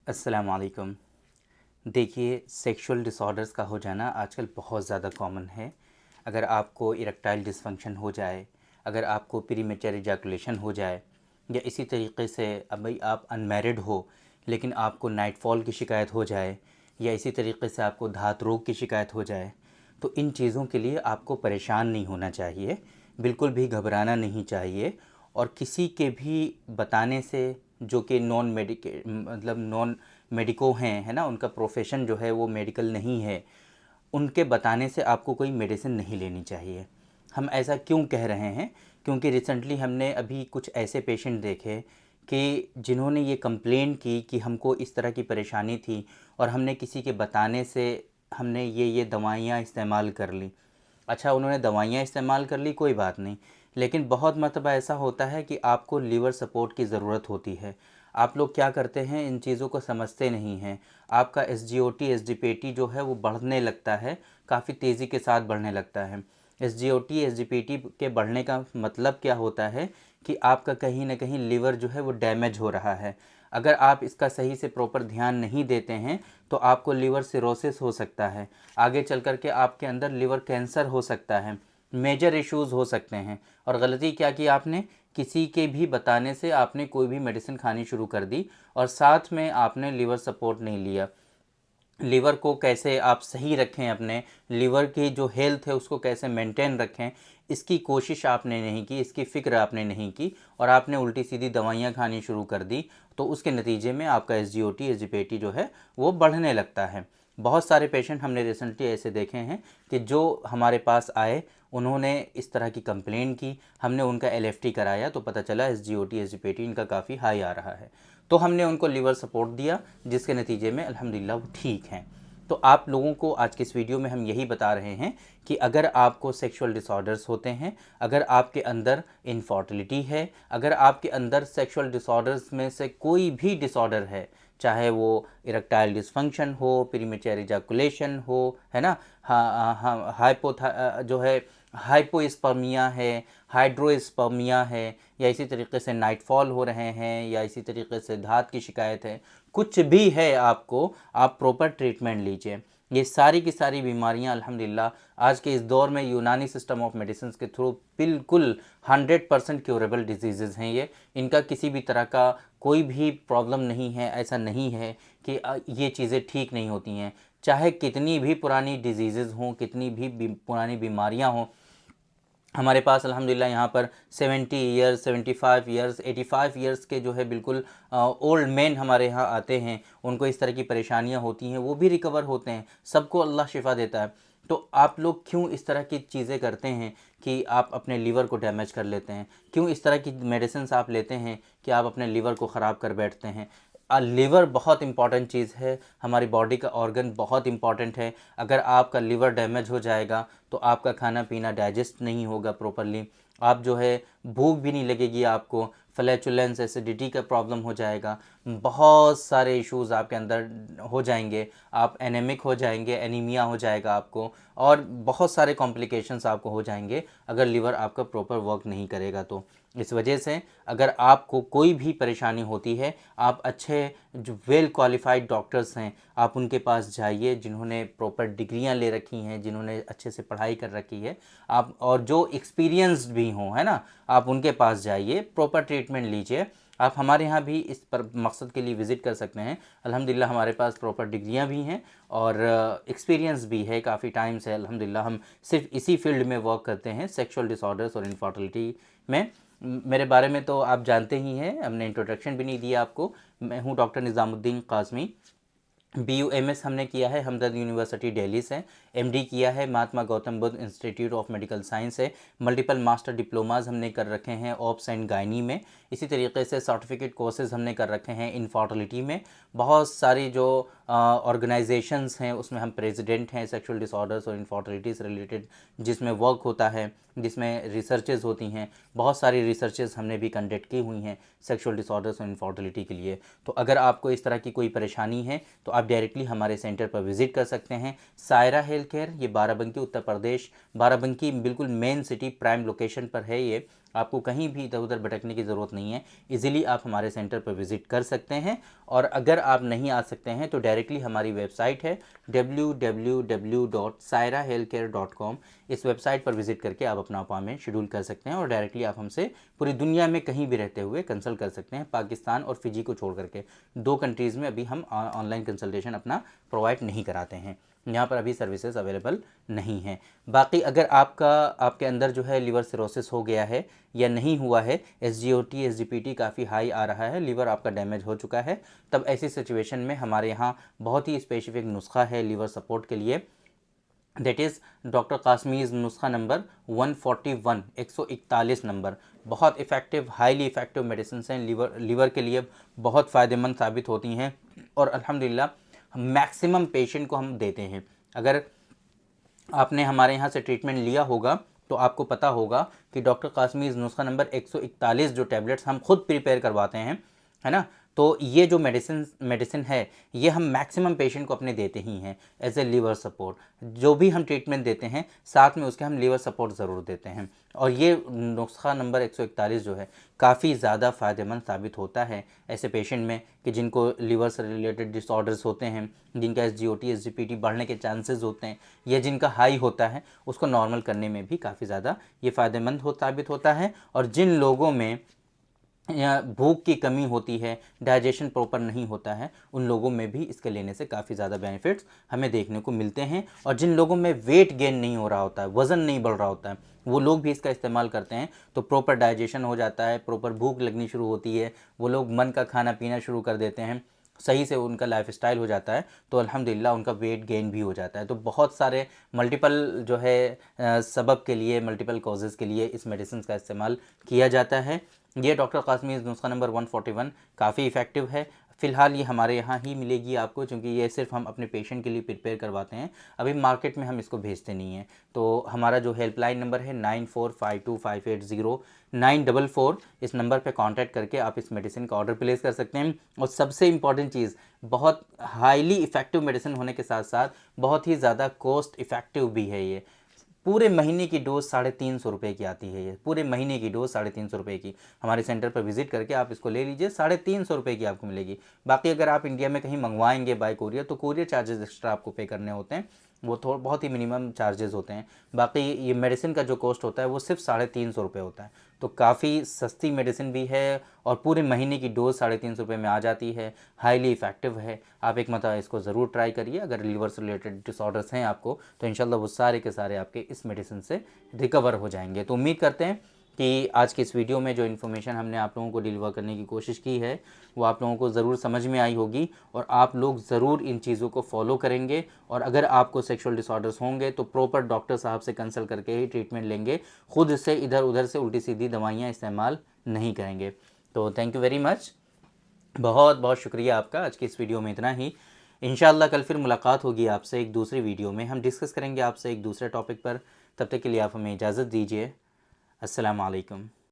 अस्सलाम वालेकुम। देखिए, सेक्सुअल डिसऑर्डर्स का हो जाना आजकल बहुत ज़्यादा कॉमन है। अगर आपको इरेक्टाइल डिसफंक्शन हो जाए, अगर आपको प्रीमेच्योर इजैकुलेशन हो जाए, या इसी तरीके से अब भाई आप अनमैरिड हो लेकिन आपको नाइट फॉल की शिकायत हो जाए, या इसी तरीके से आपको धात रोग की शिकायत हो जाए, तो इन चीज़ों के लिए आपको परेशान नहीं होना चाहिए, बिल्कुल भी घबराना नहीं चाहिए। और किसी के भी बताने से, जो कि नॉन मेडिको हैं, है ना, उनका प्रोफेशन जो है वो मेडिकल नहीं है, उनके बताने से आपको कोई मेडिसिन नहीं लेनी चाहिए। हम ऐसा क्यों कह रहे हैं? क्योंकि रिसेंटली हमने अभी कुछ ऐसे पेशेंट देखे कि जिन्होंने ये कंप्लेन की कि हमको इस तरह की परेशानी थी और हमने किसी के बताने से हमने ये दवाइयाँ इस्तेमाल कर ली। अच्छा, उन्होंने दवाइयाँ इस्तेमाल कर ली, कोई बात नहीं, लेकिन बहुत मरतबा ऐसा होता है कि आपको लीवर सपोर्ट की ज़रूरत होती है। आप लोग क्या करते हैं, इन चीज़ों को समझते नहीं हैं। आपका एसजीओटी एसजीपीटी जो है वो बढ़ने लगता है, काफ़ी तेज़ी के साथ बढ़ने लगता है। एसजीओटी एसजीपीटी के बढ़ने का मतलब क्या होता है कि आपका कहीं ना कहीं लीवर जो है वो डैमेज हो रहा है। अगर आप इसका सही से प्रॉपर ध्यान नहीं देते हैं तो आपको लीवर सिरोसिस हो सकता है, आगे चल कर के आपके अंदर लीवर कैंसर हो सकता है, मेजर इश्यूज़ हो सकते हैं। और गलती क्या की आपने, किसी के भी बताने से आपने कोई भी मेडिसिन खानी शुरू कर दी और साथ में आपने लीवर सपोर्ट नहीं लिया। लीवर को कैसे आप सही रखें, अपने लीवर की जो हेल्थ है उसको कैसे मेंटेन रखें, इसकी कोशिश आपने नहीं की, इसकी फ़िक्र आपने नहीं की, और आपने उल्टी सीधी दवाइयाँ खानी शुरू कर दी, तो उसके नतीजे में आपका एसजीओटी एसजीपीटी जो है वो बढ़ने लगता है। बहुत सारे पेशेंट हमने रिसेंटली ऐसे देखे हैं कि जो हमारे पास आए, उन्होंने इस तरह की कंप्लेन की, हमने उनका एलएफटी कराया तो पता चला एसजीओटी एसजीपीटी इनका काफ़ी हाई आ रहा है, तो हमने उनको लीवर सपोर्ट दिया, जिसके नतीजे में अल्हम्दुलिल्लाह वो ठीक हैं। तो आप लोगों को आज के इस वीडियो में हम यही बता रहे हैं कि अगर आपको सेक्सुअल डिसऑर्डर्स होते हैं, अगर आपके अंदर इनफर्टिलिटी है, अगर आपके अंदर सेक्सुअल डिसऑर्डर्स में से कोई भी डिसऑर्डर है, चाहे वो इरेक्टाइल डिसफंक्शन हो, प्रीमेच्योर इजैकुलेशन हो, है ना, हाँ हाँ, जो है हाइपोस्पर्मिया है, हाइड्रोस्पर्मिया है, या इसी तरीके से नाइटफॉल हो रहे हैं, या इसी तरीके से धात की शिकायत है, कुछ भी है आपको, आप प्रॉपर ट्रीटमेंट लीजिए। ये सारी की सारी बीमारियां अल्हम्दुलिल्लाह आज के इस दौर में यूनानी सिस्टम ऑफ मेडिसिन के थ्रू बिल्कुल 100% क्योरेबल डिजीज़ हैं। ये इनका किसी भी तरह का कोई भी प्रॉब्लम नहीं है, ऐसा नहीं है कि ये चीज़ें ठीक नहीं होती हैं। चाहे कितनी भी पुरानी डिजीज़ हों, कितनी भी पुरानी बीमारियां हों, हमारे पास अल्हम्दुलिल्लाह यहाँ पर 70 ईयर्स, 75 ईयर्स, 85 ईयर्स के जो है बिल्कुल ओल्ड मैन हमारे यहाँ आते हैं, उनको इस तरह की परेशानियाँ होती हैं, वो भी रिकवर होते हैं, सबको अल्लाह शिफा देता है। तो आप लोग क्यों इस तरह की चीज़ें करते हैं कि आप अपने लीवर को डैमेज कर लेते हैं? क्यों इस तरह की मेडिसिन आप लेते हैं कि आप अपने लीवर को ख़राब कर बैठते हैं? लीवर बहुत इंपॉर्टेंट चीज़ है, हमारी बॉडी का ऑर्गन बहुत इंपॉर्टेंट है। अगर आपका लीवर डैमेज हो जाएगा तो आपका खाना पीना डाइजेस्ट नहीं होगा प्रॉपरली, आप जो है भूख भी नहीं लगेगी आपको, फ्लैचुलेंस एसिडिटी का प्रॉब्लम हो जाएगा, बहुत सारे इश्यूज़ आपके अंदर हो जाएंगे, आप एनेमिक हो जाएंगे, एनीमिया हो जाएगा आपको, और बहुत सारे कॉम्प्लिकेशंस आपको हो जाएंगे अगर लीवर आपका प्रॉपर वर्क नहीं करेगा तो। इस वजह से अगर आपको कोई भी परेशानी होती है, आप अच्छे जो वेल क्वालिफाइड डॉक्टर्स हैं आप उनके पास जाइए, जिन्होंने प्रॉपर डिग्रियां ले रखी हैं, जिन्होंने अच्छे से पढ़ाई कर रखी है, आप और जो एक्सपीरियंस्ड भी हों, है ना, आप उनके पास जाइए, प्रॉपर ट्रीटमेंट लीजिए। आप हमारे यहाँ भी इस पर मकसद के लिए विज़िट कर सकते हैं। अल्हम्दुलिल्लाह हमारे पास प्रॉपर डिग्रियां भी हैं और एक्सपीरियंस भी है, काफ़ी टाइम से अल्हम्दुलिल्लाह हम सिर्फ इसी फील्ड में वर्क करते हैं, सेक्सुअल डिसऑर्डर्स और इनफर्टिलिटी में। मेरे बारे में तो आप जानते ही हैं, हमने इंट्रोडक्शन भी नहीं दिया आपको। मैं हूँ डॉक्टर निज़ामुद्दीन कासमी। BUMS हमने किया है हमदर्द यूनिवर्सिटी दिल्ली से, MD किया है Mahatma Gautam Buddha institute of medical science से, मल्टीपल मास्टर डिप्लोमाज हमने कर रखे हैं ऑप्स एंड गायनी में, इसी तरीके से सर्टिफिकेट कोर्सेज हमने कर रखे हैं इनफर्टिलिटी में। बहुत सारी जो ऑर्गेनाइजेशंस हैं उसमें हम प्रेसिडेंट हैं, सेक्सुअल डिसऑर्डर्स और इनफर्टिलिटी से रिलेटेड जिसमें वर्क होता है, जिसमें रिसर्चेज होती हैं, बहुत सारी रिसर्चेज हमने भी कंडक्ट की हुई हैं सेक्सुअल डिसऑर्डर्स और इनफर्टिलिटी के लिए। तो अगर आपको इस तरह की कोई परेशानी है तो आप डायरेक्टली हमारे सेंटर पर विज़िट कर सकते हैं। सायरा हेल्थ केयर, ये बाराबंकी उत्तर प्रदेश, बाराबंकी बिल्कुल मेन सिटी प्राइम लोकेशन पर है ये। आपको कहीं भी इधर उधर भटकने की ज़रूरत नहीं है। इजीली आप हमारे सेंटर पर विज़िट कर सकते हैं। और अगर आप नहीं आ सकते हैं तो डायरेक्टली हमारी वेबसाइट है www.sairahealthcare.com। इस वेबसाइट पर विज़िट करके आप अपना अपॉइंटमेंट शेड्यूल कर सकते हैं और डायरेक्टली आप हमसे पूरी दुनिया में कहीं भी रहते हुए कंसल्ट कर सकते हैं। पाकिस्तान और फिजी को छोड़ करके 2 कंट्रीज़ में अभी हम ऑनलाइन कंसल्टेशन अपना प्रोवाइड नहीं कराते हैं, यहाँ पर अभी सर्विसेज अवेलेबल नहीं हैं। बाकी अगर आपके अंदर जो है लिवर सिरोसिस हो गया है या नहीं हुआ है, SGOT SGPT काफ़ी हाई आ रहा है, लिवर आपका डैमेज हो चुका है, तब ऐसी सिचुएशन में हमारे यहाँ बहुत ही स्पेसिफिक नुस्खा है लिवर सपोर्ट के लिए। दैट इज़ डॉक्टर कासमीज़ नुस्खा नंबर 141 141 नंबर। बहुत इफ़ेक्टिव, हाईली इफ़ेक्टिव मेडिसिन हैं, लिवर के लिए बहुत फ़ायदेमंद साबित होती हैं और अल्हम्दुलिल्लाह मैक्सिमम पेशेंट को हम देते हैं। अगर आपने हमारे यहाँ से ट्रीटमेंट लिया होगा तो आपको पता होगा कि डॉक्टर कासमीज़ नुस्खा नंबर 141 जो टैबलेट्स हम खुद प्रिपेयर करवाते हैं, है ना, तो ये जो मेडिसिन है ये हम मैक्सिमम पेशेंट को अपने देते ही हैं एज ए लिवर सपोर्ट। जो भी हम ट्रीटमेंट देते हैं साथ में उसके हम लिवर सपोर्ट ज़रूर देते हैं। और ये नुस्खा नंबर 141 जो है काफ़ी ज़्यादा फ़ायदेमंद साबित होता है ऐसे पेशेंट में कि जिनको लिवर से रिलेटेड डिसऑर्डर्स होते हैं, जिनका SGOT SGPT बढ़ने के चांसेस होते हैं या जिनका हाई होता है, उसको नॉर्मल करने में भी काफ़ी ज़्यादा ये फ़ायदेमंद साबित होता है। और जिन लोगों में या भूख की कमी होती है, डाइजेशन प्रॉपर नहीं होता है, उन लोगों में भी इसके लेने से काफ़ी ज़्यादा बेनिफिट्स हमें देखने को मिलते हैं। और जिन लोगों में वेट गेन नहीं हो रहा होता है, वज़न नहीं बढ़ रहा होता है, वो लोग भी इसका इस्तेमाल करते हैं तो प्रॉपर डाइजेशन हो जाता है, प्रॉपर भूख लगनी शुरू होती है, वो लोग मन का खाना पीना शुरू कर देते हैं, सही से उनका लाइफस्टाइल हो जाता है, तो अल्हम्दुलिल्लाह उनका वेट गेन भी हो जाता है। तो बहुत सारे मल्टीपल जो है सबब के लिए, मल्टीपल कॉजेज़ के लिए इस मेडिसिन का इस्तेमाल किया जाता है। ये डॉक्टर कासमीज़ नुस्खा नंबर 141 काफ़ी इफ़ेक्टिव है। फ़िलहाल ये हमारे यहाँ ही मिलेगी आपको, क्योंकि ये सिर्फ हम अपने पेशेंट के लिए प्रिपेयर करवाते हैं, अभी मार्केट में हम इसको भेजते नहीं हैं। तो हमारा जो हेल्पलाइन नंबर है 9452580944, इस नंबर पे कांटेक्ट करके आप इस मेडिसिन का ऑर्डर प्लेस कर सकते हैं। और सबसे इम्पॉर्टेंट चीज़, बहुत हाईली इफ़ेक्टिव मेडिसिन होने के साथ साथ बहुत ही ज़्यादा कॉस्ट इफ़ेक्टिव भी है। ये पूरे महीने की डोज 350 रुपये की आती है। ये पूरे महीने की डोज 350 रुपये की, हमारे सेंटर पर विजिट करके आप इसको ले लीजिए, 350 रुपये की आपको मिलेगी। बाकी अगर आप इंडिया में कहीं मंगवाएंगे बाय कोरियर तो कोरियर चार्जेस एक्स्ट्रा आपको पे करने होते हैं, वो बहुत ही मिनिमम चार्जेस होते हैं। बाकी ये मेडिसिन का जो कॉस्ट होता है वो सिर्फ 350 रुपये होता है। तो काफ़ी सस्ती मेडिसिन भी है और पूरे महीने की डोज 350 रुपये में आ जाती है, हाईली इफ़ेक्टिव है। आप एक मतलब इसको ज़रूर ट्राई करिए। अगर लिवर से रिलेटेड डिसऑर्डर्स हैं आपको तो इंशाल्लाह वो सारे के सारे आपके इस मेडिसिन से रिकवर हो जाएंगे। तो उम्मीद करते हैं कि आज की इस वीडियो में जो इन्फॉर्मेशन हमने आप लोगों को डिलीवर करने की कोशिश की है वो आप लोगों को ज़रूर समझ में आई होगी और आप लोग ज़रूर इन चीज़ों को फॉलो करेंगे। और अगर आपको सेक्सुअल डिसऑर्डर्स होंगे तो प्रॉपर डॉक्टर साहब से कंसल्ट करके ही ट्रीटमेंट लेंगे, खुद से इधर उधर से उल्टी सीधी दवाइयाँ इस्तेमाल नहीं करेंगे। तो थैंक यू वेरी मच, बहुत बहुत शुक्रिया आपका। आज की इस वीडियो में इतना ही। इंशाल्लाह कल फिर मुलाकात होगी आपसे एक दूसरी वीडियो में, हम डिस्कस करेंगे आपसे एक दूसरे टॉपिक पर। तब तक के लिए आप हमें इजाज़त दीजिए। अस्सलाम वालेकुम।